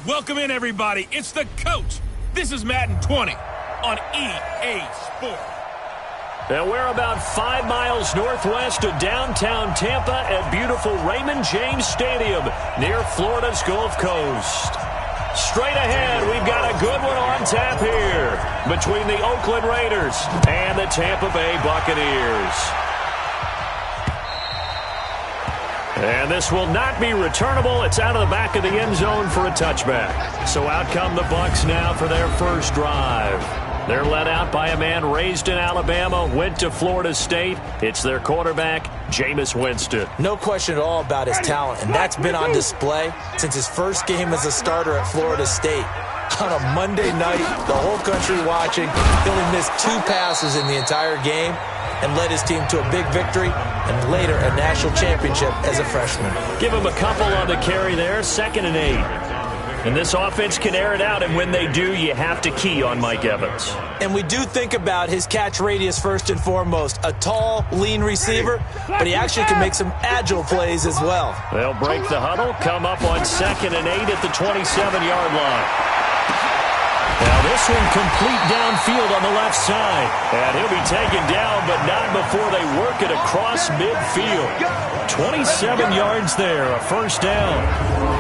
Welcome in, everybody. It's the coach. This is Madden 20 on EA Sports. And we're about 5 miles northwest of downtown Tampa at beautiful Raymond James Stadium near Florida's Gulf Coast. Straight ahead, we've got a good one on tap here between the Oakland Raiders and the Tampa Bay Buccaneers. And this will not be returnable. It's out of the back of the end zone for a touchback. So out come the Bucs now for their first drive. They're led out by a man raised in Alabama, went to Florida State. It's their quarterback, Jameis Winston. No question at all about his talent, and that's been on display since his first game as a starter at Florida State. On a Monday night, the whole country watching, he only missed 2 passes in the entire game and led his team to a big victory and later a national championship as a freshman. Give him a couple on the carry there, 2nd and 8. And this offense can air it out, and when they do, you have to key on Mike Evans. And we do think about his catch radius first and foremost. A tall, lean receiver, but he actually can make some agile plays as well. They'll break the huddle, come up on 2nd and 8 at the 27-yard line. Now this one complete downfield on the left side. And he'll be taken down, but not before they work it across midfield. 27 yards there, a first down.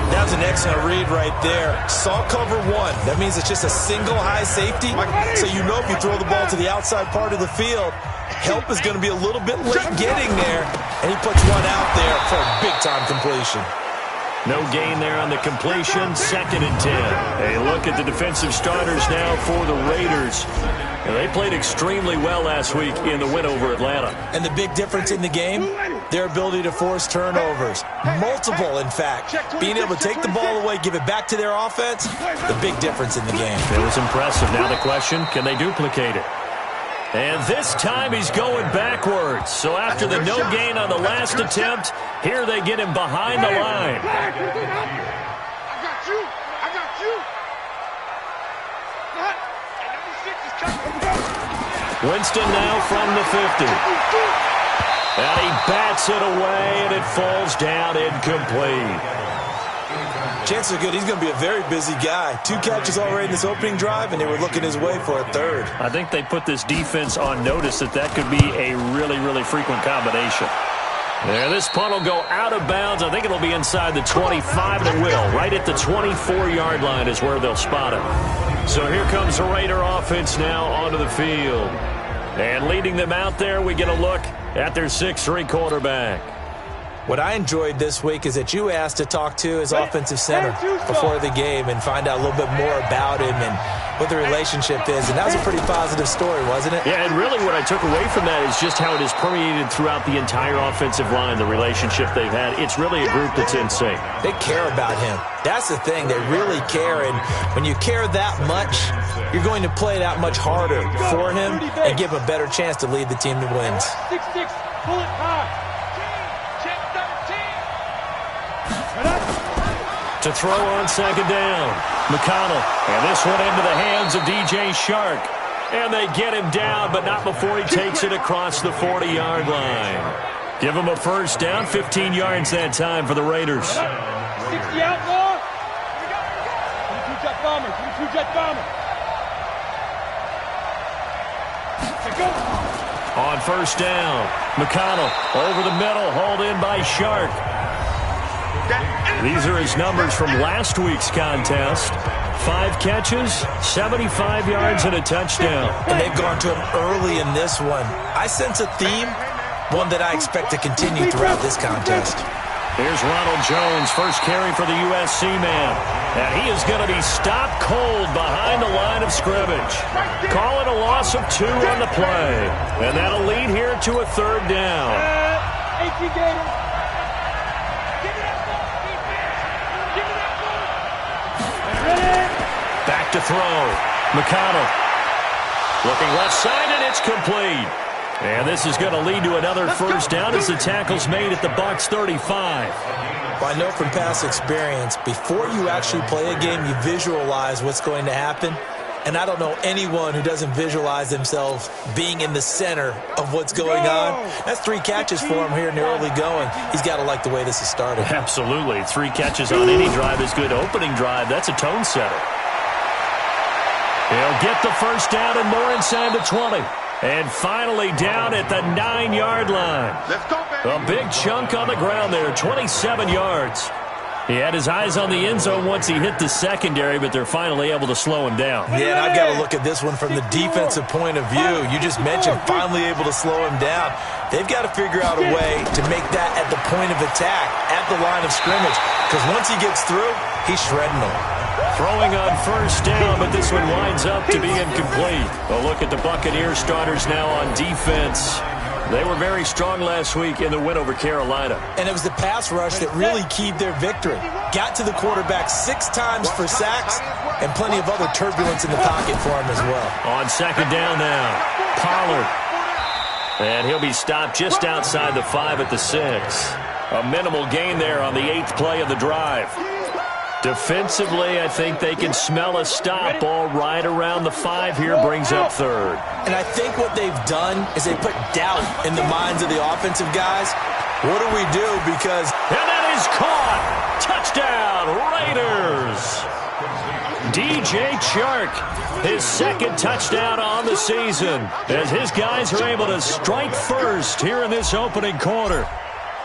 That was an excellent read right there. Saw cover 1. That means it's just a single high safety. So you know if you throw the ball to the outside part of the field, help is going to be a little bit late getting there. And he puts one out there for a big-time completion. No gain there on the completion, 2nd and 10. A look at the defensive starters now for the Raiders. And they played extremely well last week in the win over Atlanta. And the big difference in the game, their ability to force turnovers. Multiple, in fact. Being able to take the ball away, give it back to their offense, the big difference in the game. It was impressive. Now the question, can they duplicate it? And this time he's going backwards. So after the no gain on the last attempt, here they get him behind the line. I got you. Winston now from the 50. And he bats it away, and it falls down incomplete. Chances are good he's going to be a very busy guy. 2 catches already in this opening drive, and they were looking his way for a 3rd. I think they put this defense on notice that could be a really, really frequent combination. Yeah, this punt will go out of bounds. I think it'll be inside the 25, and it will. Right at the 24-yard line is where they'll spot it. So here comes the Raider offense now onto the field. And leading them out there, we get a look at their 6'3 quarterback. What I enjoyed this week is that you asked to talk to his offensive center before the game and find out a little bit more about him and what the relationship is. And that was a pretty positive story, wasn't it? Yeah, and really what I took away from that is just how it is permeated throughout the entire offensive line, the relationship they've had. It's really a group that's in sync. They care about him. That's the thing. They really care. And when you care that much, you're going to play that much harder for him and give him a better chance to lead the team to wins. 6-6, pull it high. To throw on 2nd down, McConnell, and this one into the hands of DJ Shark. And they get him down, but not before he takes it across the 40-yard line. Give him a first down, 15 yards that time for the Raiders. 60 outlaw. 22-jet bomber, 22-jet bomber. On first down, McConnell over the middle, hauled in by Shark. These are his numbers from last week's contest. 5 catches, 75 yards, and a touchdown. And they've gone to him early in this one. I sense a theme, one that I expect to continue throughout this contest. Here's Ronald Jones, first carry for the USC man. And he is going to be stopped cold behind the line of scrimmage. Call it a loss of 2 on the play. And that'll lead here to a 3rd down. 18 Gators. Back to throw. McConnell looking left side, and it's complete. And this is going to lead to another first down as the tackle's made at the Bucs 35. Well, I know from past experience, before you actually play a game, you visualize what's going to happen. And I don't know anyone who doesn't visualize themselves being in the center of what's going on. That's 3 catches for him here in the early going. He's got to like the way this has started. Absolutely. 3 catches on any drive is good. Opening drive, that's a tone setter. He'll get the first down and more inside the 20. And finally down at the 9-yard line. A big chunk on the ground there, 27 yards. He had his eyes on the end zone once he hit the secondary, but they're finally able to slow him down. Yeah, and I've got to look at this one from the defensive point of view. You just mentioned finally able to slow him down. They've got to figure out a way to make that at the point of attack, at the line of scrimmage, because once he gets through, he's shredding them. Throwing on first down, but this one winds up to be incomplete. A look at the Buccaneers starters now on defense. They were very strong last week in the win over Carolina. And it was the pass rush that really keyed their victory. Got to the quarterback 6 times for sacks and plenty of other turbulence in the pocket for him as well. On second down now, Pollard. And he'll be stopped just outside the 5 at the 6. A minimal gain there on the 8th play of the drive. Defensively, I think they can smell a stop. Ball right around the 5 here, brings up 3rd. And I think what they've done is they put doubt in the minds of the offensive guys. What do we do? Because... And that is caught! Touchdown, Raiders! DJ Chark, his 2nd touchdown on the season, as his guys are able to strike first here in this opening quarter.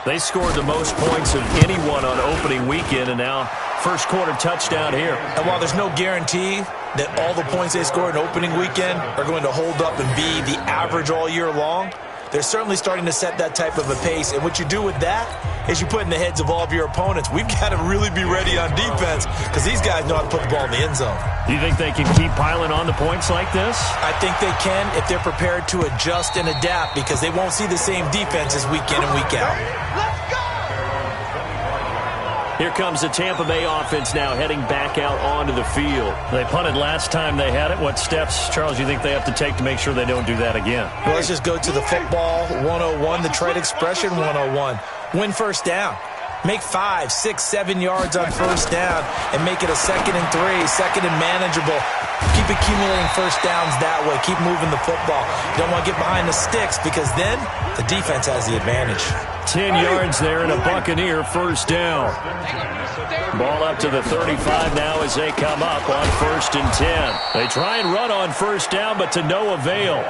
They scored the most points of anyone on opening weekend, and now first quarter touchdown here. And while there's no guarantee that all the points they scored in opening weekend are going to hold up and be the average all year long, they're certainly starting to set that type of a pace. And what you do with that is you put in the heads of all of your opponents, we've got to really be ready on defense because these guys know how to put the ball in the end zone. Do you think they can keep piling on the points like this? I think they can if they're prepared to adjust and adapt because they won't see the same defenses week in and week out. Here comes the Tampa Bay offense now heading back out onto the field. They punted last time they had it. What steps, Charles, do you think they have to take to make sure they don't do that again? Well, let's just go to the football 101, the trade expression 101. Win first down. Make 5, 6, 7 yards on first down and make it a 2nd and 3, 2nd and manageable. Keep accumulating first downs that way. Keep moving the football. You don't want to get behind the sticks because then the defense has the advantage. 10 yards there and a Buccaneer first down. Ball up to the 35 now as they come up on 1st and 10. They try and run on first down, but to no avail.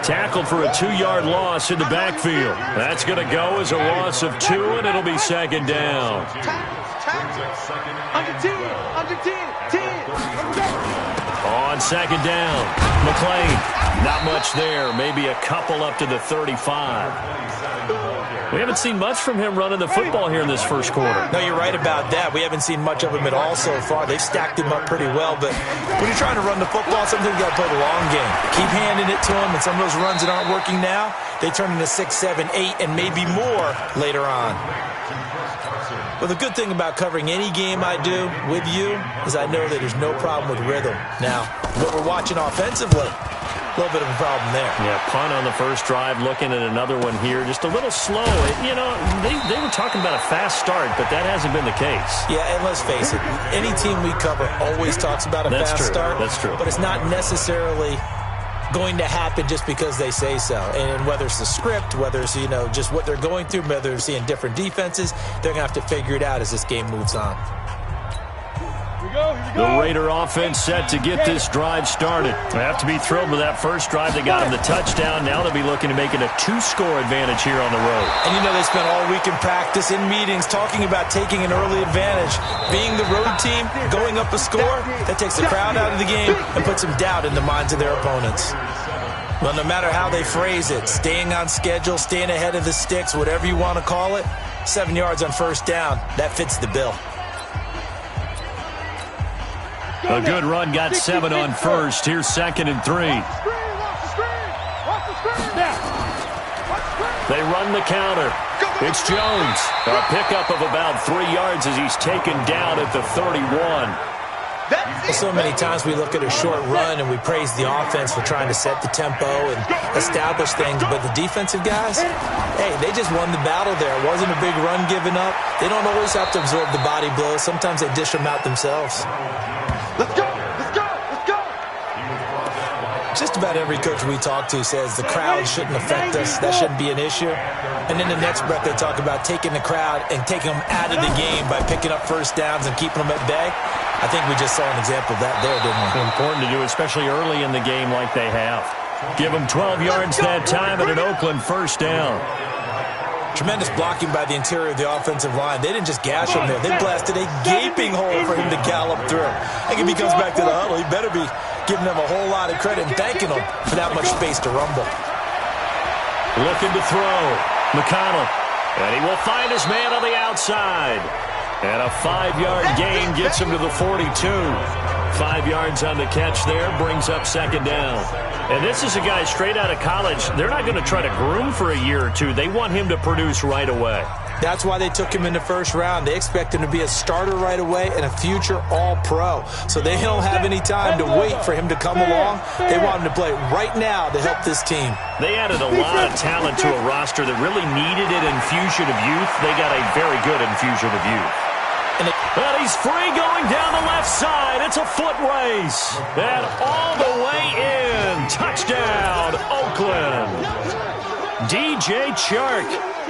Tackled for a 2-yard loss in the backfield. That's going to go as a loss of 2, and it'll be 2nd down. On 2nd down, McClain. Not much there. Maybe a couple up to the 35. We haven't seen much from him running the football here in this first quarter. No, you're right about that. We haven't seen much of him at all so far. They've stacked him up pretty well, but when you're trying to run the football, sometimes you got to play the long game. Keep handing it to him, and some of those runs that aren't working now, they turn into 6, 7, 8, and maybe more later on. Well, the good thing about covering any game I do with you is I know that there's no problem with rhythm. Now, what we're watching offensively, a little bit of a problem there. Yeah, punt on the first drive, looking at another one here. Just a little slow. You know, they were talking about a fast start, but that hasn't been the case. Yeah, and let's face it, any team we cover always talks about a fast start. That's true. But it's not necessarily going to happen just because they say so. And whether it's the script, whether it's, you know, just what they're going through, whether they're seeing different defenses, they're going to have to figure it out as this game moves on. The Raider offense set to get this drive started. They have to be thrilled with that first drive. They got him the touchdown. Now they'll be looking to make it a 2-score advantage here on the road. And you know they spent all week in practice, in meetings, talking about taking an early advantage. Being the road team, going up a score, that takes the crowd out of the game and puts some doubt in the minds of their opponents. Well, no matter how they phrase it, staying on schedule, staying ahead of the sticks, whatever you want to call it, 7 yards on first down, that fits the bill. A good run got 7 on first. Here's 2nd and 3. They run the counter. It's Jones. A pickup of about 3 yards as he's taken down at the 31. So many times we look at a short run and we praise the offense for trying to set the tempo and establish things, but the defensive guys, hey, they just won the battle there. It wasn't a big run given up. They don't always have to absorb the body blows. Sometimes they dish them out themselves. Let's go! Let's go! Let's go! Just about every coach we talk to says the crowd shouldn't affect us. That shouldn't be an issue. And in the next breath, they talk about taking the crowd and taking them out of the game by picking up first downs and keeping them at bay. I think we just saw an example of that there, didn't we? Important to do, especially early in the game like they have. Give them 12 yards that time and an Oakland first down. Tremendous blocking by the interior of the offensive line. They didn't just gash him there. They blasted a gaping hole for him to gallop through. I think if he comes back to the huddle, he better be giving them a whole lot of credit and thanking them for that much space to rumble. Looking to throw. McConnell. And he will find his man on the outside. And a 5-yard gain gets him to the 42. 5 yards on the catch there, brings up second down. And this is a guy straight out of college. They're not going to try to groom for a year or two. They want him to produce right away. That's why they took him in the first round. They expect him to be a starter right away and a future all-pro. So they don't have any time to wait for him to come along. They want him to play right now to help this team. They added a lot of talent to a roster that really needed an infusion of youth. They got a very good infusion of youth. And he's free going down the left side. It's a foot race. And all the way in. Touchdown, Oakland. DJ Chark.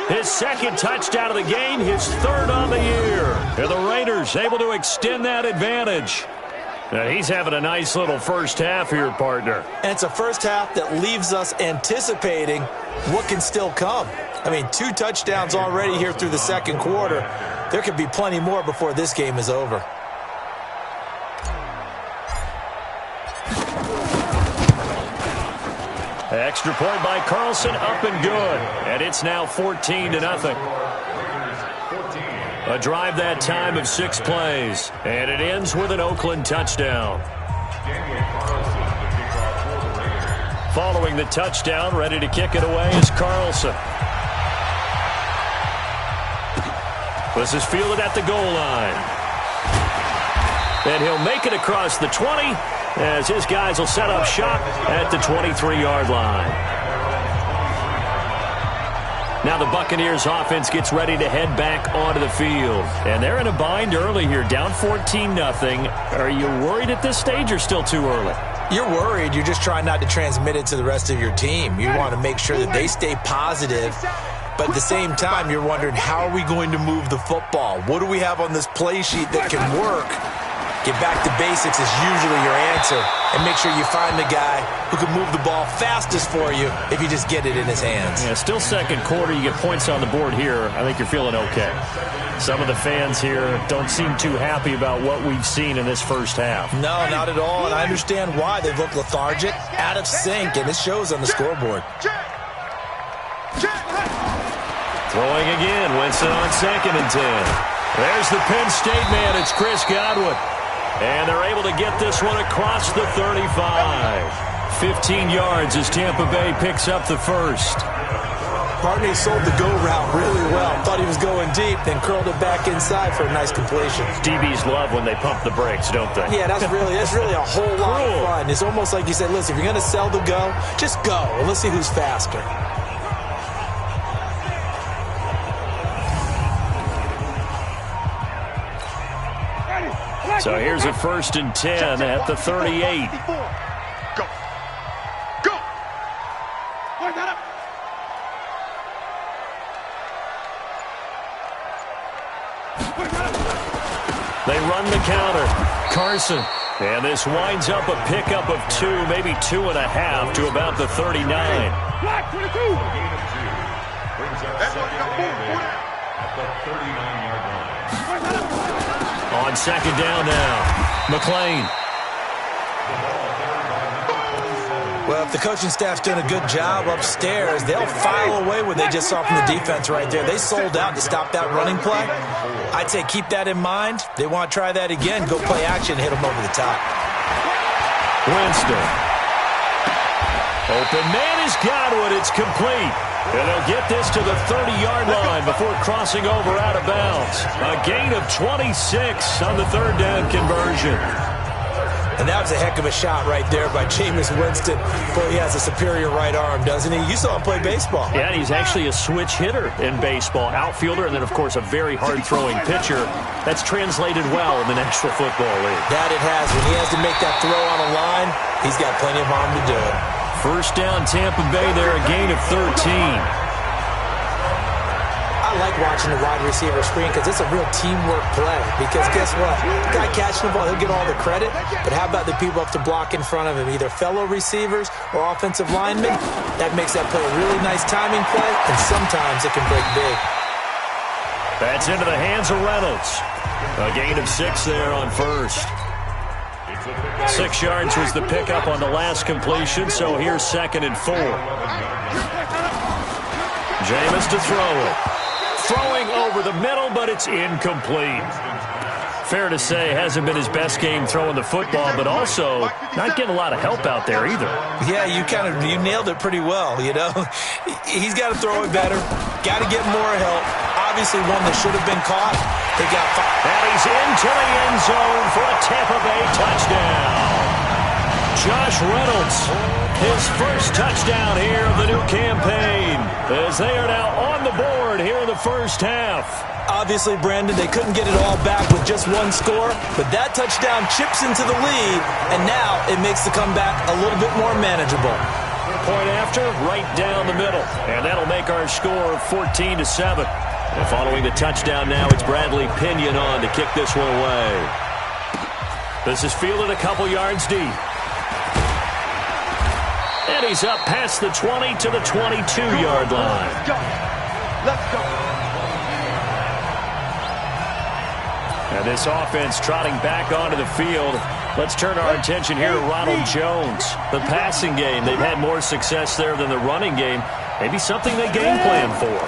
His second touchdown of the game, his third on the year. And the Raiders able to extend that advantage. Now he's having a nice little first half here, partner. And it's a first half that leaves us anticipating what can still come. I mean, 2 touchdowns already here through the second quarter. There could be plenty more before this game is over. Extra point by Carlson, up and good. And it's now 14-0. A drive that time of 6 plays. And it ends with an Oakland touchdown. Following the touchdown, ready to kick it away is Carlson. This is fielded at the goal line. And he'll make it across the 20 as his guys will set up shop at the 23-yard line. Now the Buccaneers offense gets ready to head back onto the field. And they're in a bind early here, down 14-0. Are you worried at this stage or still too early? You're worried. You're just trying not to transmit it to the rest of your team. You want to make sure that they stay positive. But at the same time, you're wondering, how are we going to move the football? What do we have on this play sheet that can work? Get back to basics is usually your answer. And make sure you find the guy who can move the ball fastest for you if you just get it in his hands. Yeah, still second quarter. You get points on the board here. I think you're feeling okay. Some of the fans here don't seem too happy about what we've seen in this first half. No, not at all. And I understand why. They've looked lethargic, out of sync, and it shows on the scoreboard. Throwing again, Winston on 2nd and 10. There's the Penn State man, it's Chris Godwin. And they're able to get this one across the 35. 15 yards as Tampa Bay picks up the first. Barney sold the go route really well. Thought he was going deep, then curled it back inside for a nice completion. DBs love when they pump the brakes, don't they? Yeah, that's really a whole lot of fun. It's almost like you said, listen, if you're going to sell the go, just go. And let's see who's faster. So here's a 1st and 10 at the 38. Go. Go. Line that up. They run the counter. Carson. And this winds up a pickup of 2, maybe 2.5 to about the 39. Black 22. At the 39-yard line. On second down now, McLean. Well, if the coaching staff's doing a good job upstairs, they'll file away what they just saw from the defense right there. They sold out to stop that running play. I'd say keep that in mind. They want to try that again. Go play action, hit them over the top. Winston. Open man is Godwin. It's complete. And they'll get this to the 30-yard line before crossing over out of bounds. A gain of 26 on the 3rd down conversion. And that was a heck of a shot right there by Jameis Winston. Boy, he has a superior right arm, doesn't he? You saw him play baseball. Yeah, and he's actually a switch hitter in baseball. Outfielder, and then, of course, a very hard-throwing pitcher. That's translated well in the National Football League. That it has. When he has to make that throw on a line, he's got plenty of arm to do it. First down, Tampa Bay there, a gain of 13. I like watching the wide receiver screen because it's a real teamwork play. Because guess what? The guy catching the ball, he'll get all the credit. But how about the people up to block in front of him, either fellow receivers or offensive linemen? That makes that play a really nice timing play, and sometimes it can break big. That's into the hands of Reynolds. A gain of 6 there on first. 6 yards was the pickup on the last completion, so here's 2nd and 4. Jameis to throw it. Throwing over the middle, but it's incomplete. Fair to say, hasn't been his best game throwing the football, but also not getting a lot of help out there either. Yeah, you nailed it pretty well, you know. He's got to throw it better. Got to get more help. Obviously one that should have been caught. They got five. And he's into the end zone for a Tampa Bay touchdown. Josh Reynolds, his first touchdown here of the new campaign, as they are now on the board here in the first half. Obviously, Brandon, they couldn't get it all back with just one score, but that touchdown chips into the lead, and now it makes the comeback a little bit more manageable. Point after, right down the middle, and that'll make our score 14-7. And following the touchdown now, it's Bradley Pinion on to kick this one away. This is fielded a couple yards deep. And he's up past the 20 to the 22-yard line. Let's go. And this offense trotting back onto the field. Let's turn our attention here to Ronald Jones. The passing game, they've had more success there than the running game. Maybe something they game plan for.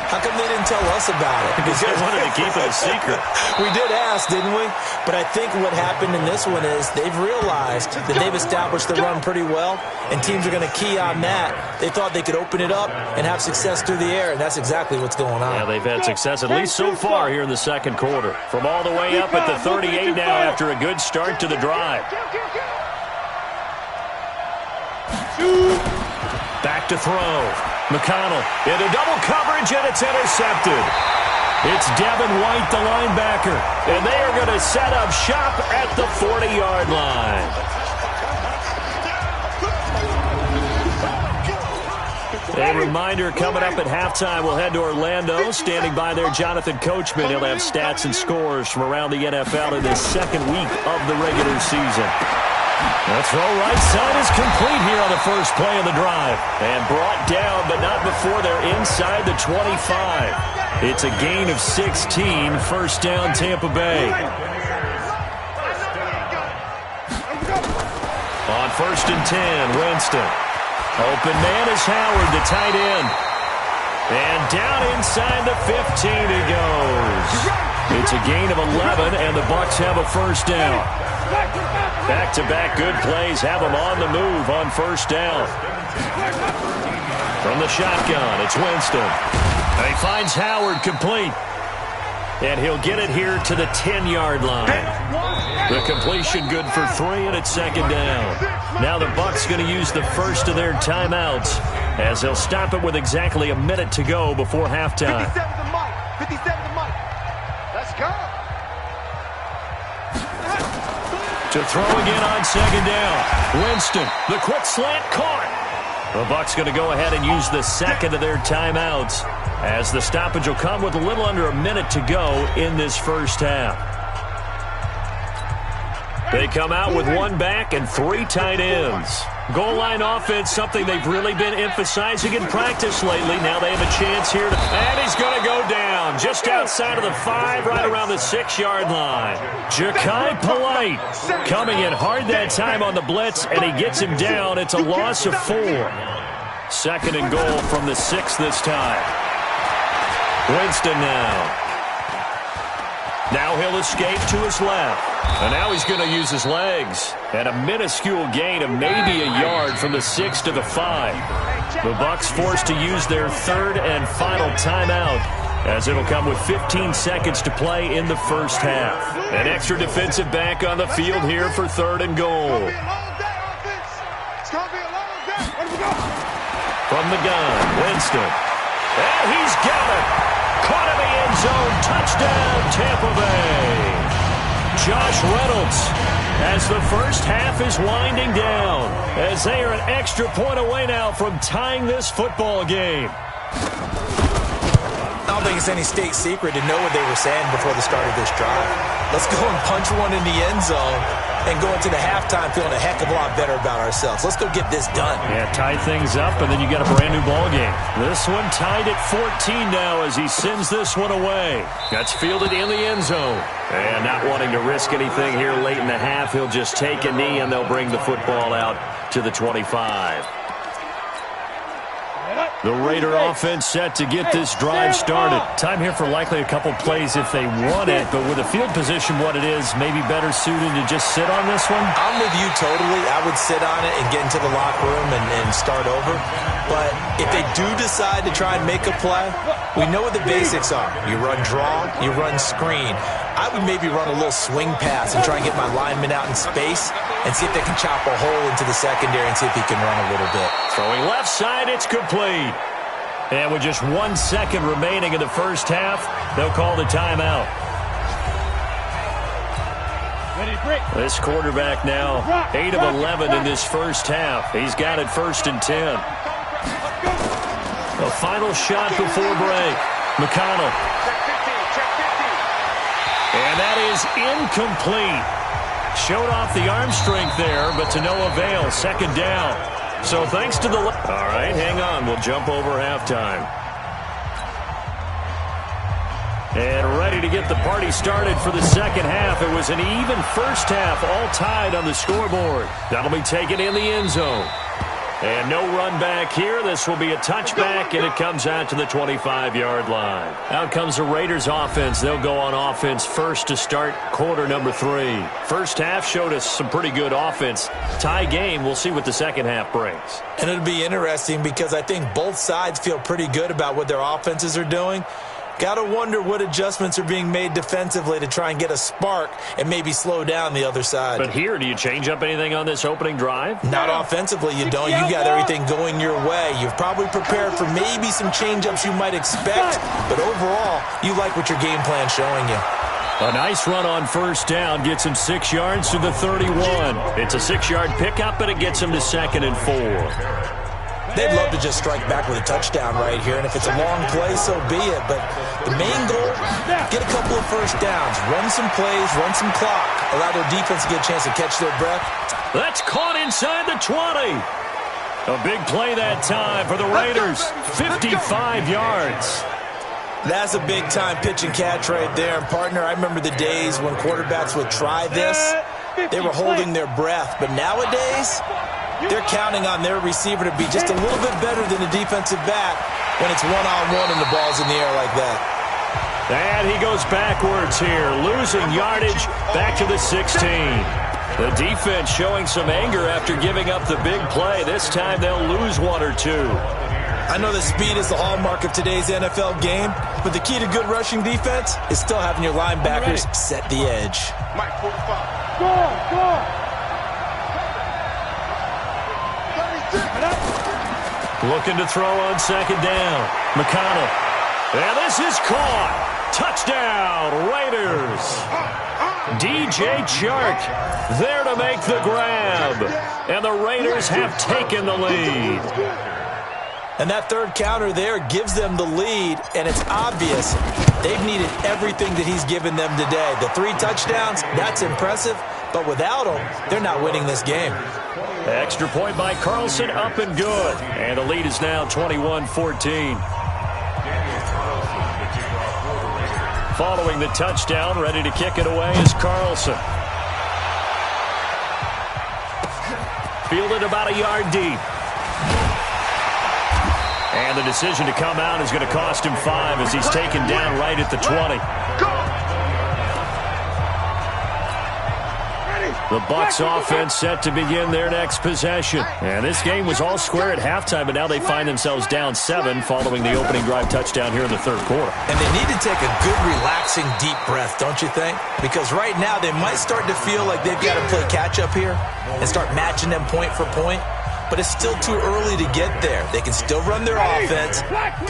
How come they didn't tell us about it? Because they wanted to keep it a secret. We did ask, didn't we? But I think what happened in this one is they've realized that they've established the run pretty well, and teams are going to key on that. They thought they could open it up and have success through the air, and that's exactly what's going on. Yeah, they've had success at least so far here in the second quarter. From all the way up at the 38 now after a good start to the drive. Back to throw. McConnell into double coverage, and it's intercepted. It's Devin White, the linebacker, and they are going to set up shop at the 40-yard line. A reminder, coming up at halftime, we'll head to Orlando. Standing by there, Jonathan Coachman. He'll have stats and scores from around the NFL in this second week of the regular season. The throw right side is complete here on the first play of the drive. And brought down, but not before they're inside the 25. It's a gain of 16, first down Tampa Bay. On 1st and 10, Winston. Open man is Howard, the tight end. And down inside the 15 he goes. It's a gain of 11, and the Bucs have a first down. Back-to-back good plays have them on the move on first down. From the shotgun, it's Winston. He finds Howard complete. And he'll get it here to the 10-yard line. The completion good for 3, and it's second down. Now the Bucs going to use the first of their timeouts as they'll stop it with exactly a minute to go before halftime. 57 to Mike. 57 to Mike. Let's go. To throw again on second down. Winston, the quick slant caught. The Bucs going to go ahead and use the second of their timeouts as the stoppage will come with a little under a minute to go in this first half. They come out with one back and 3 tight ends. Goal line offense, something they've really been emphasizing in practice lately. Now they have a chance here. And he's going to go down just outside of the 5, right around the 6-yard line. Ja'Kai Polite coming in hard that time on the blitz, and he gets him down. It's a loss of 4. Second and goal from the 6 this time. Winston now. Now he'll escape to his left. And now he's going to use his legs. And a minuscule gain of maybe a yard from the 6 to the 5. The Bucs forced to use their third and final timeout as it'll come with 15 seconds to play in the first half. An extra defensive back on the field here for 3rd and goal. From the gun, Winston. And he's got it. Caught in the end zone. Touchdown, Tampa Bay. Josh Reynolds, as the first half is winding down, as they are an extra point away now from tying this football game. I don't think it's any state secret to know what they were saying before the start of this drive. Let's go and punch one in the end zone and go into the halftime feeling a heck of a lot better about ourselves. Let's go get this done. Yeah, tie things up, and then you got a brand new ball game. This one tied at 14 now as he sends this one away. That's fielded in the end zone. And not wanting to risk anything here late in the half, he'll just take a knee, and they'll bring the football out to the 25. The Raider offense set to get this drive started. Time here for likely a couple plays if they want it, but with the field position what it is, maybe better suited to just sit on this one? I'm with you totally. I would sit on it and get into the locker room and start over. But if they do decide to try and make a play, we know what the basics are. You run draw, you run screen. I would maybe run a little swing pass and try and get my lineman out in space and see if they can chop a hole into the secondary and see if he can run a little bit. Throwing left side, it's complete. And with just 1 second remaining in the first half, they'll call the timeout. This quarterback now 8 of 11 in this first half. He's got it 1st and 10. A final shot before break. McConnell. And that is incomplete. Showed off the arm strength there, but to no avail. 2nd down. So thanks to the... All right, hang on. We'll jump over halftime. And ready to get the party started for the second half. It was an even first half, all tied on the scoreboard. That'll be taken in the end zone. And no run back here. This will be a touchback, and it comes out to the 25-yard line. Out comes the Raiders offense. They'll go on offense first to start quarter number 3. First half showed us some pretty good offense. Tie game. We'll see what the second half brings. And it'll be interesting because I think both sides feel pretty good about what their offenses are doing. Got to wonder what adjustments are being made defensively to try and get a spark and maybe slow down the other side. But here, do you change up anything on this opening drive? Not offensively, you don't. You got everything going your way. You've probably prepared for maybe some change-ups you might expect, but overall, you like what your game plan's showing you. A nice run on first down gets him 6 yards to the 31. It's a 6-yard pickup, but it gets him to 2nd and 4. They'd love to just strike back with a touchdown right here, and if it's a long play, so be it. But the main goal, get a couple of first downs, run some plays, run some clock, allow their defense to get a chance to catch their breath. That's caught inside the 20. A big play that time for the Raiders, 55 yards. That's a big-time pitch and catch right there. And, partner, I remember the days when quarterbacks would try this. They were holding their breath. But nowadays, they're counting on their receiver to be just a little bit better than the defensive back when it's one-on-one and the ball's in the air like that. And he goes backwards here, losing yardage back to the 16. The defense showing some anger after giving up the big play. This time they'll lose 1 or 2. I know that speed is the hallmark of today's NFL game, but the key to good rushing defense is still having your linebackers set the edge. Mike 45. Go! Looking to throw on 2nd down. McConnell. And this is caught. Touchdown, Raiders. DJ Chark there to make the grab. And the Raiders have taken the lead. And that third counter there gives them the lead, and it's obvious they've needed everything that he's given them today. The 3 touchdowns, that's impressive, but without him, they're not winning this game. Extra point by Carlson, up and good. And the lead is now 21-14. Following the touchdown, ready to kick it away is Carlson. Fielded about a yard deep. And the decision to come out is going to cost him 5 as he's taken down right at the 20. The Bucs offense set to begin their next possession. And this game was all square at halftime, but now they find themselves down 7 following the opening drive touchdown here in the third quarter. And they need to take a good, relaxing, deep breath, don't you think? Because right now they might start to feel like they've got to play catch-up here and start matching them point for point. But it's still too early to get there. They can still run their offense.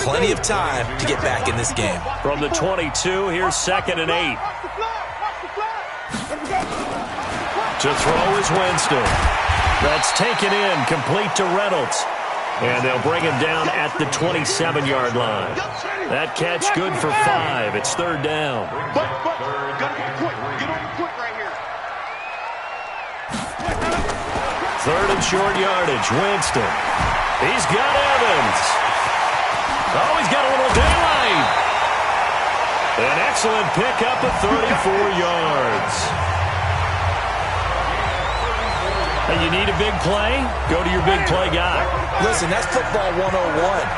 Plenty of time to get back in this game. From the 22, here's 2nd and 8. To throw is Winston. That's taken in, complete to Reynolds. And they'll bring him down at the 27-yard line. That catch good for 5. It's 3rd down. But, you gotta get quick. Get on the quick right here. 3rd and short yardage, Winston. He's got Evans. Oh, he's got a little daylight. An excellent pickup of 34 yards. Hey, you need a big play? Go to your big play guy. Listen, that's football 101.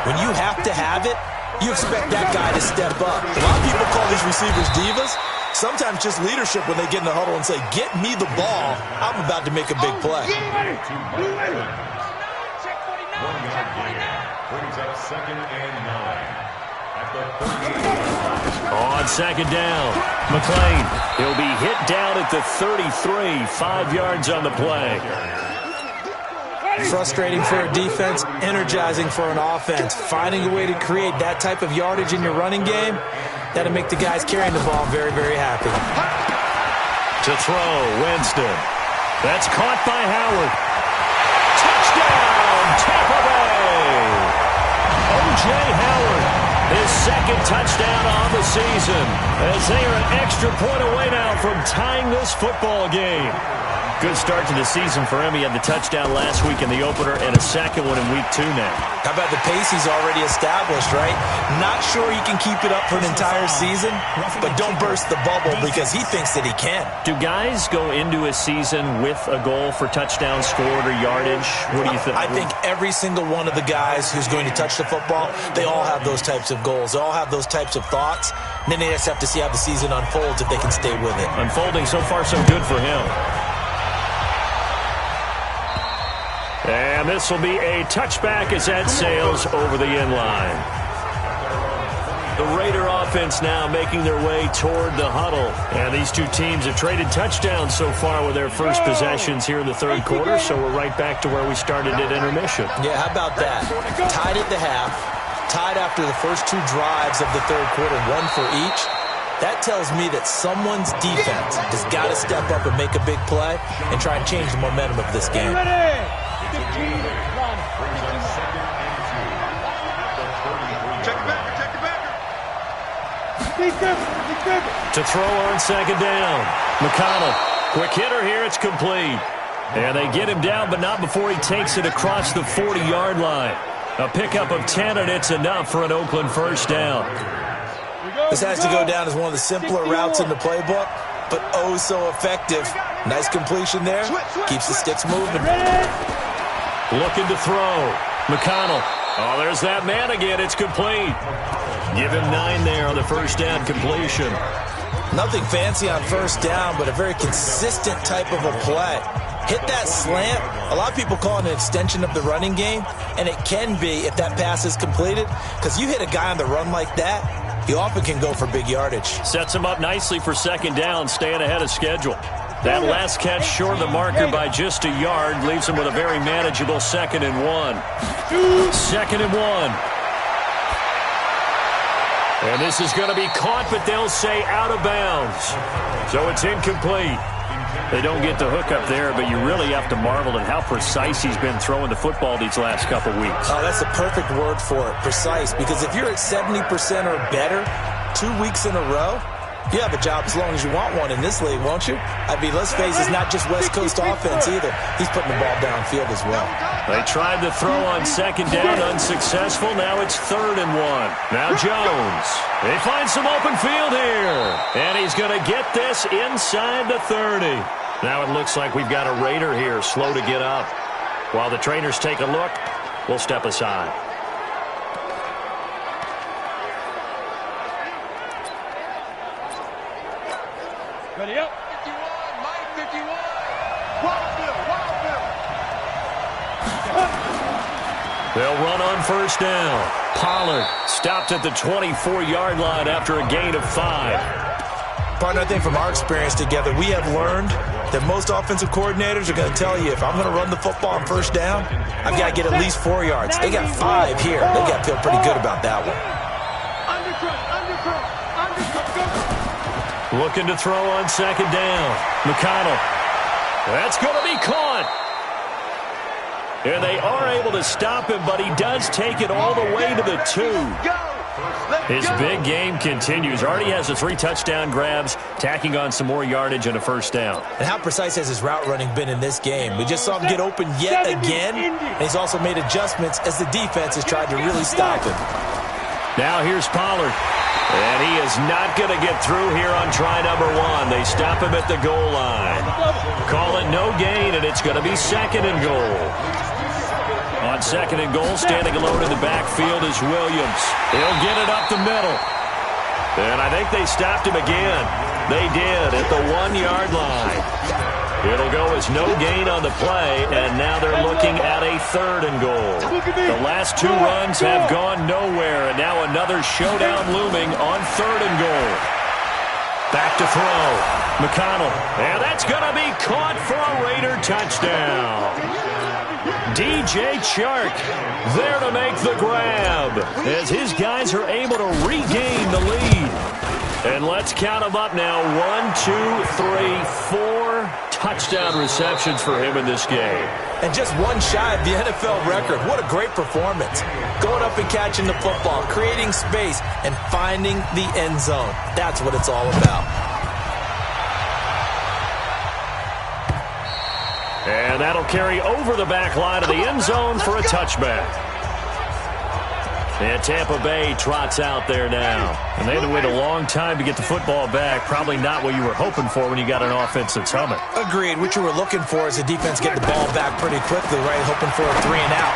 When you have to have it, you expect that guy to step up. A lot of people call these receivers divas. Sometimes just leadership when they get in the huddle and say, get me the ball. I'm about to make a big play. 1 yard gain. Brings up 2nd and 9. At the 38. On 2nd down, McLean. He'll be hit down at the 33, 5 yards on the play. Frustrating for a defense, energizing for an offense. Finding a way to create that type of yardage in your running game, that'll make the guys carrying the ball very, very happy. To throw, Winston. That's caught by Howard. Touchdown, Tampa Bay! O.J. Howard. His 2nd touchdown on the season, as they are an extra point away now from tying this football game. Good start to the season for him. He had the touchdown last week in the opener and a 2nd one in week 2 now. How about the pace he's already established, right? Not sure he can keep it up for an entire season, but don't burst the bubble because he thinks that he can. Do guys go into a season with a goal for touchdown scored or yardage? What do you think? I think every single one of the guys who's going to touch the football, they all have those types of goals. They all have those types of thoughts. And then they just have to see how the season unfolds if they can stay with it. Unfolding so far so good for him. And this will be a touchback as that sails over the end line. The Raider offense now making their way toward the huddle. And these two teams have traded touchdowns so far with their first possessions here in the third quarter, so we're right back to where we started at intermission. Yeah, how about that? Tied at the half, tied after the first 2 drives of the third quarter, 1 for each. That tells me that someone's defense has got to step up and make a big play and try and change the momentum of this game. Brings up 2nd and 2. Check the backer. To throw on 2nd down, McConnell. Quick hitter here, it's complete. And they get him down, but not before he takes it across the 40-yard line. A pickup of 10, and it's enough for an Oakland first down. This has to go down as one of the simpler routes in the playbook, but oh so effective. Nice completion there. Keeps the sticks moving. Looking to throw. McConnell. Oh, there's that man again. It's complete. Give him 9 there on the first down completion. Nothing fancy on first down, but a very consistent type of a play. Hit that slant. A lot of people call it an extension of the running game, and it can be if that pass is completed, because you hit a guy on the run like that, he often can go for big yardage. Sets him up nicely for 2nd down, staying ahead of schedule. That last catch short of the marker by just a yard leaves him with a very manageable 2nd and 1. 2nd and 1. And this is going to be caught, but they'll say out of bounds. So it's incomplete. They don't get the hook up there, but you really have to marvel at how precise he's been throwing the football these last couple weeks. Oh, that's the perfect word for it, precise. Because if you're at 70% or better 2 weeks in a row, you have a job as long as you want one in this league, won't you? I mean, let's face it, it's not just West Coast offense either. He's putting the ball downfield as well. They tried to throw on 2nd down, unsuccessful. Now it's 3rd and 1. Now Jones. They find some open field here. And he's going to get this inside the 30. Now it looks like we've got a Raider here, slow to get up. While the trainers take a look, we'll step aside. Ready up. 51, Mike 51. They'll run on first down. Pollard stopped at the 24-yard line after a gain of 5. Partner, I think from our experience together, we have learned that most offensive coordinators are going to tell you, if I'm going to run the football on first down, I've got to get at least 4 yards. They got 5 here. They got to feel pretty good about that one. Looking to throw on second down. McConnell. That's going to be caught. And they are able to stop him, but he does take it all the way to the 2. His big game continues. Already has the 3 touchdown grabs, tacking on some more yardage and a first down. And how precise has his route running been in this game? We just saw him get open yet again, and he's also made adjustments as the defense has tried to really stop him. Now here's Pollard. And he is not going to get through here on try number 1. They stop him at the goal line. Call it no gain, and it's going to be second and goal. On second and goal, standing alone in the backfield is Williams. He'll get it up the middle. And I think they stopped him again. They did at the 1-yard line. It'll go as no gain on the play, and now they're looking at a third and goal. The last 2 runs have gone nowhere, and now another showdown looming on third and goal. Back to throw. McConnell. And that's going to be caught for a Raider touchdown. DJ Chark there to make the grab as his guys are able to regain the lead. And let's count them up now. 1, 2, 3, 4 touchdown receptions for him in this game. And just 1 shy of the NFL record. What a great performance. Going up and catching the football, creating space, and finding the end zone. That's what it's all about. And that'll carry over the back line of the end zone for a touchback. And Tampa Bay trots out there now. And they had to wait a long time to get the football back. Probably not what you were hoping for when you got an offense that's humming. Agreed. What you were looking for is the defense get the ball back pretty quickly, right? Hoping for a 3 and out.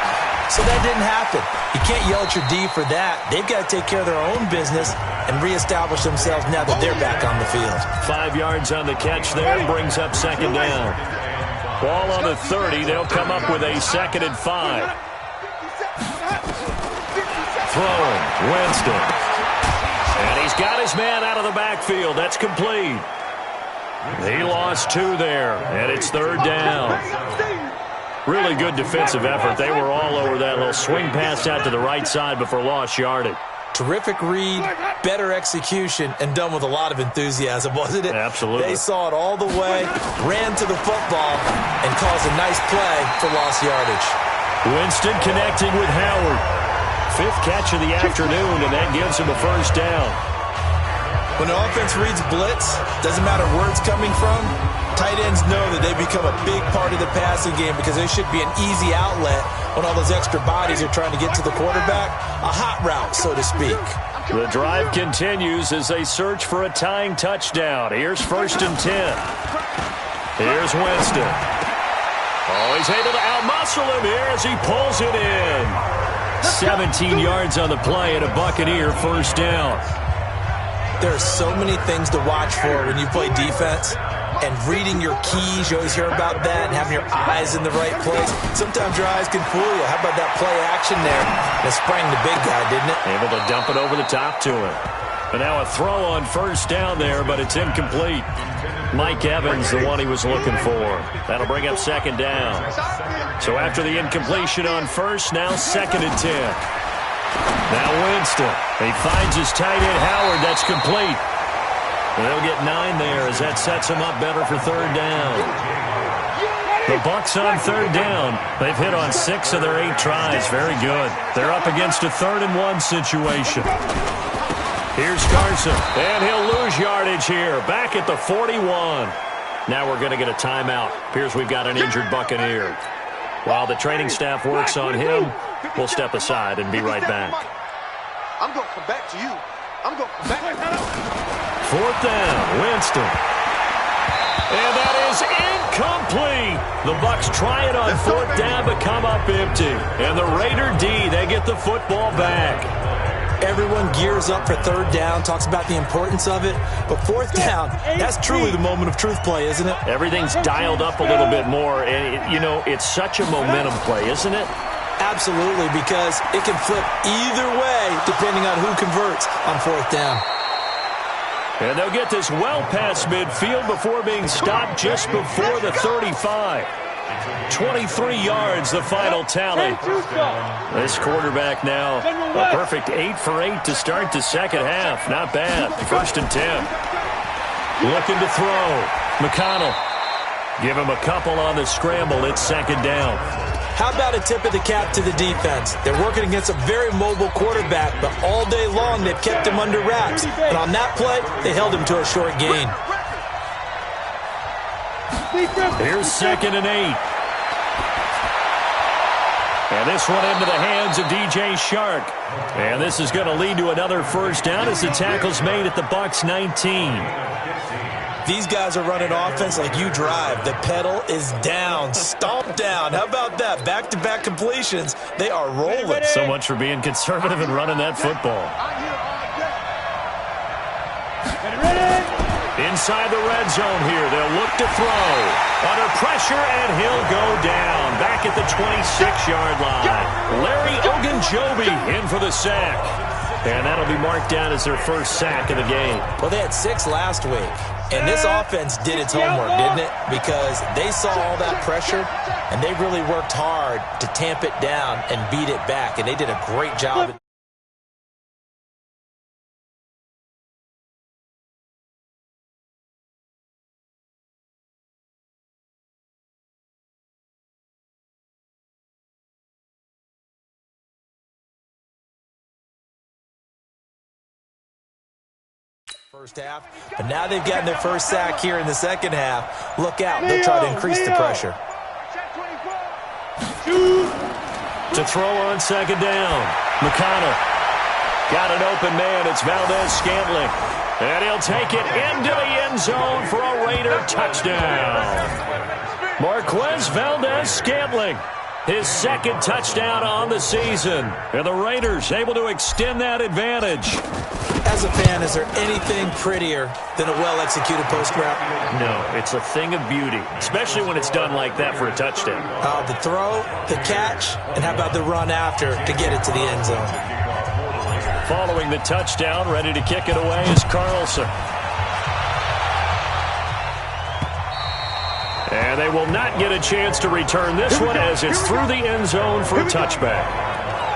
So that didn't happen. You can't yell at your D for that. They've got to take care of their own business and reestablish themselves now that they're back on the field. 5 yards on the catch there, brings up second down. Ball on the 30. They'll come up with a 2nd and 5. Throwing, Winston. And he's got his man out of the backfield. That's complete. He lost 2 there, and it's third down. Really good defensive effort. They were all over that little swing pass out to the right side before lost yardage. Terrific read, better execution, and done with a lot of enthusiasm, wasn't it? Absolutely. They saw it all the way, ran to the football, and caused a nice play for lost yardage. Winston connecting with Howard. 5th catch of the afternoon, and that gives him a first down. When the offense reads blitz, doesn't matter where it's coming from, tight ends know that they become a big part of the passing game because they should be an easy outlet when all those extra bodies are trying to get to the quarterback. A hot route, so to speak. The drive continues as they search for a tying touchdown. Here's 1st and 10. Here's Winston. Oh, he's able to outmuscle him here as he pulls it in. 17 yards on the play and a Buccaneer first down. There are so many things to watch for when you play defense. And reading your keys, you always hear about that, and having your eyes in the right place. Sometimes your eyes can fool you. How about that play action there? That sprang the big guy, didn't it? Able to dump it over the top to him. And now a throw on first down there, but it's incomplete. Mike Evans, the one he was looking for. That'll bring up second down. So after the incompletion on first, now 2nd and 10. Now Winston. He finds his tight end Howard. That's complete. They'll get 9 there as that sets them up better for third down. The Bucs on third down. They've hit on 6 of their 8 tries. Very good. They're up against a 3rd and 1 situation. Here's Carson, and he'll lose yardage here. Back at the 41. Now we're going to get a timeout. Appears we've got an injured Buccaneer. While the training staff works on him, we'll step aside and be right back. I'm going to come back to you. I'm going to come back. 4th down, Winston. And that is incomplete. The Bucs try it on 4th down, but come up empty. And the Raider D, they get the football back. Everyone gears up for third down, talks about the importance of it. But 4th down, that's truly the moment of truth play, isn't it? Everything's dialed up a little bit more. And, you know, it's such a momentum play, isn't it? Absolutely, because it can flip either way depending on who converts on fourth down. And they'll get this well past midfield before being stopped just before the 35. 23 yards, the final tally. This quarterback now, a perfect 8 for 8 to start the second half. Not bad. 1st and 10. Looking to throw. McConnell. Give him a couple on the scramble. It's 2nd down. How about a tip of the cap to the defense? They're working against a very mobile quarterback, but all day long they've kept him under wraps. And on that play, they held him to a short gain. Here's 2nd and 8. And this one into the hands of DJ Shark. And this is going to lead to another 1st down as the tackle's made at the Bucs 19. These guys are running offense like you drive. The pedal is down, stomp down. How about that? Back-to-back completions. They are rolling. So much for being conservative and running that football. Inside the red zone here. They'll look to throw. Under pressure, and he'll go down. Back at the 26-yard line. Larry Ogunjobi in for the sack. And that'll be marked down as their 1st sack of the game. Well, they had 6 last week. And this offense did its homework, didn't it? Because they saw all that pressure, and they really worked hard to tamp it down and beat it back. And they did a great job. First half, but now they've gotten their 1st sack here in the 2nd half. Look out, they'll try to increase the pressure. To throw on 2nd down, McConnell. Got an open man, it's Valdez-Scantling. And he'll take it into the end zone for a Raider touchdown. Marquez Valdez-Scantling, his 2nd touchdown on the season. And the Raiders able to extend that advantage. As a fan, is there anything prettier than a well-executed post route? No, it's a thing of beauty, especially when it's done like that for a touchdown. The throw, the catch, and how about the run after to get it to the end zone? Following the touchdown, ready to kick it away is Carlson. And they will not get a chance to return this one as it's through the end zone for a touchback.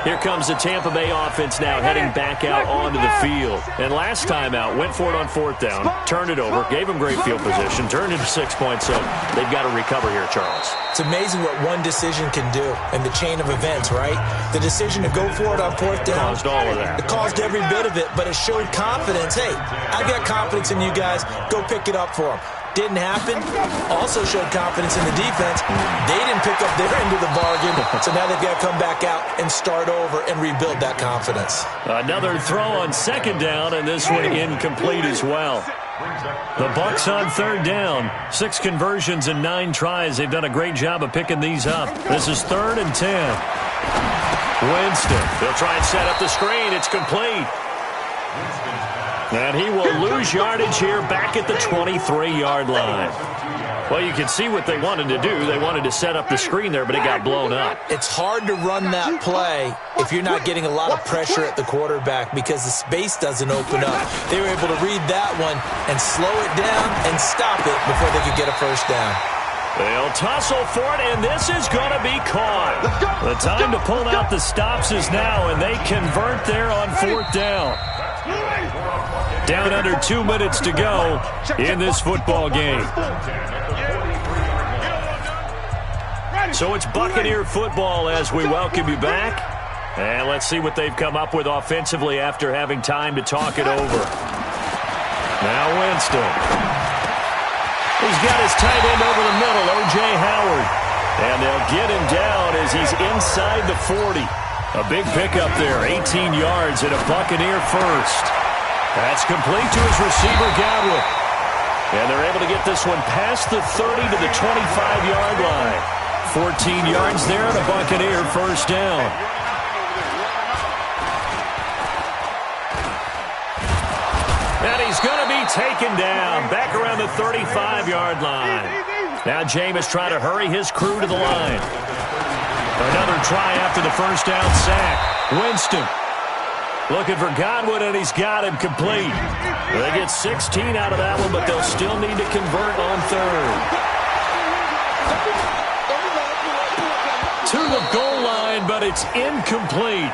Here comes the Tampa Bay offense now heading back out onto the field. And last time out, went for it on 4th down, turned it over, gave them great field position, turned into 6 points, so they've got to recover here, Charles. It's amazing what one decision can do in the chain of events, right? The decision to go for it on 4th down. Caused all of that. It caused every bit of it, but it showed confidence. Hey, I've got confidence in you guys. Go pick it up for them. Didn't happen. Also showed confidence in the defense. They didn't pick up their end of the bargain, so now they've got to come back out and start over and rebuild that confidence. Another throw on 2nd down, and this one incomplete as well. The Bucs on 3rd down. 6 conversions and 9 tries. They've done a great job of picking these up. This is 3rd and 10. Winston. They'll try and set up the screen. It's complete. And he will lose yardage here back at the 23-yard line. Well, you can see what they wanted to do. They wanted to set up the screen there, but it got blown up. It's hard to run that play if you're not getting a lot of pressure at the quarterback because the space doesn't open up. They were able to read that one and slow it down and stop it before they could get a 1st down. They'll tussle for it, and this is going to be caught. The time to pull out the stops is now, and they convert there on 4th down. Down under 2 minutes to go in this football game. So it's Buccaneer football as we welcome you back. And let's see what they've come up with offensively after having time to talk it over. Now Winston. He's got his tight end over the middle, O.J. Howard. And they'll get him down as he's inside the 40. A big pickup there, 18 yards and a Buccaneer 1st. That's complete to his receiver, Godwin. And they're able to get this one past the 30 to the 25-yard line. 14 yards there and a Buccaneer 1st down. And he's going to be taken down back around the 35-yard line. Now Jameis trying to hurry his crew to the line. Another try after the first down sack. Winston looking for Godwin, and he's got him complete. They get 16 out of that one, but they'll still need to convert on third. To the goal line, but it's incomplete.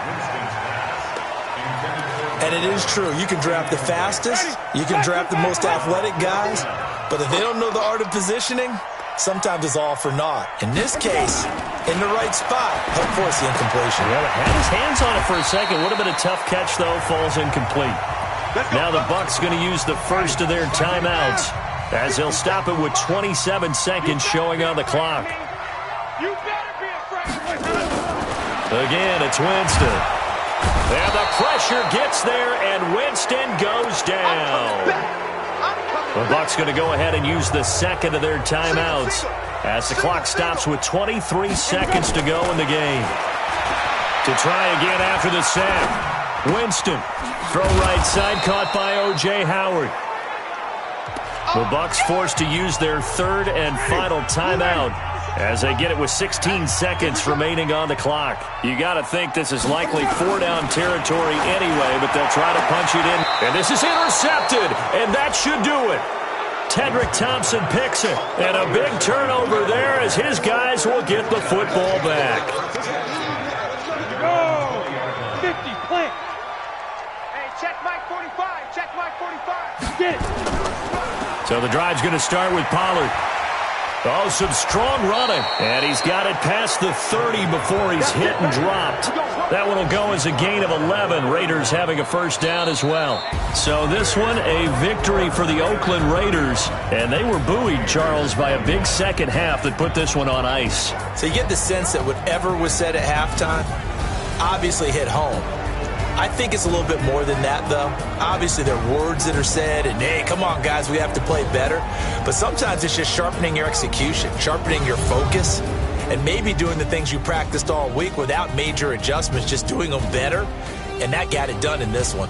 And it is true. You can draft the fastest. You can draft the most athletic guys. But if they don't know the art of positioning, sometimes it's all for naught. In this case, in the right spot, help force the incompletion. Yeah, had his hands on it for a second. Would have been a tough catch, though. Falls incomplete. Now the Bucs going to use the first of their timeouts as they'll stop it with 27 seconds showing on the clock. Again, it's Winston. And the pressure gets there, and Winston goes down. The Bucs going to go ahead and use the second of their timeouts as the clock stops with 23 seconds to go in the game. To try again after the sack. Winston, throw right side, caught by O.J. Howard. The Bucs forced to use their third and final timeout as they get it with 16 seconds remaining on the clock. You got to think this is likely four-down territory anyway, but they'll try to punch it in. And this is intercepted, and that should do it. Tedrick Thompson picks it, and a big turnover there as his guys will get the football back. Go! 50, plant. Hey, check Mike 45, check Mike 45. Get it. So the drive's going to start with Pollard. Oh, some strong running. And he's got it past the 30 before he's hit and dropped. That one will go as a gain of 11. Raiders having a first down as well. So this one, a victory for the Oakland Raiders. And they were buoyed, Charles, by a big second half that put this one on ice. So you get the sense that whatever was said at halftime obviously hit home. I think it's a little bit more than that, though. Obviously, there are words that are said, and, hey, come on, guys, we have to play better. But sometimes it's just sharpening your execution, sharpening your focus, and maybe doing the things you practiced all week without major adjustments, just doing them better. And that got it done in this one.